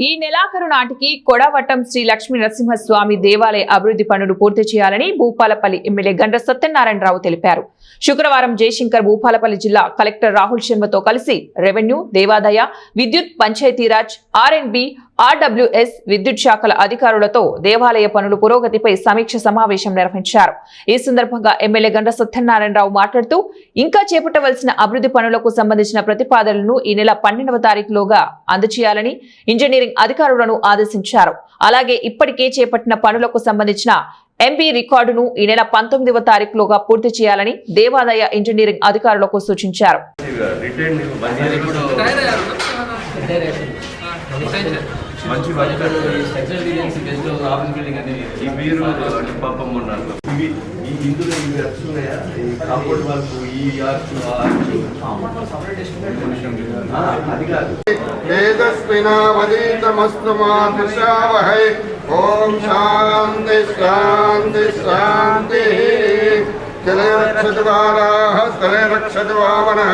ఈ నెలాఖరు నాటికి కొడవటం శ్రీ లక్ష్మీ నరసింహస్వామి దేవాలయ అభివృద్ధి పనులు పూర్తి చేయాలని భూపాలపల్లి ఎమ్మెల్యే గండ్ర సత్యనారాయణరావు తెలిపారు. శుక్రవారం జయశంకర్ భూపాలపల్లి జిల్లా కలెక్టర్ రాహుల్ శర్మతో కలిసి రెవెన్యూ, దేవాదాయ, విద్యుత్, పంచాయతీరాజ్, ఆర్ఎండ్బి, ఆర్డబ్ల్యూఎస్ విద్యుత్ శాఖల అధికారులతో దేవాలయ పనుల పురోగతిపై సమీక్ష సమావేశం నిర్వహించారు. ఈ సందర్భంగా ఎమ్మెల్యే గండ్ర సత్యనారాయణరావు మాట్లాడుతూ ఇంకా చేపట్టవలసిన అభివృద్ధి పనులకు సంబంధించిన ప్రతిపాదనలను ఈ నెల 12వ తారీఖులోగా అందజేయాలని ఇంజనీరింగ్ అధికారులను ఆదేశించారు. అలాగే ఇప్పటికే చేపట్టిన పనులకు సంబంధించిన ఎంబీ రికార్డును ఈ నెల 19వ తారీఖులోగా పూర్తి చేయాలని దేవాదాయ ఇంజనీరింగ్ అధికారులకు సూచించారు. మంచి structural designs based office building అనేది ఈ వీరు పాపం ఉన్నారు. ఇవి ఈ ఇందులో ఇవి వస్తున్నాయా కాంపౌండ్ వాళ్ళకు ఈ ఆర్చ్ అది కాదు. తేజస్వినావదీతమస్తమాదృశావహై. ఓం శాంతి శాంతి శాంతి. జలే రక్షతు వారాః స్థలే రక్షతు వామనః.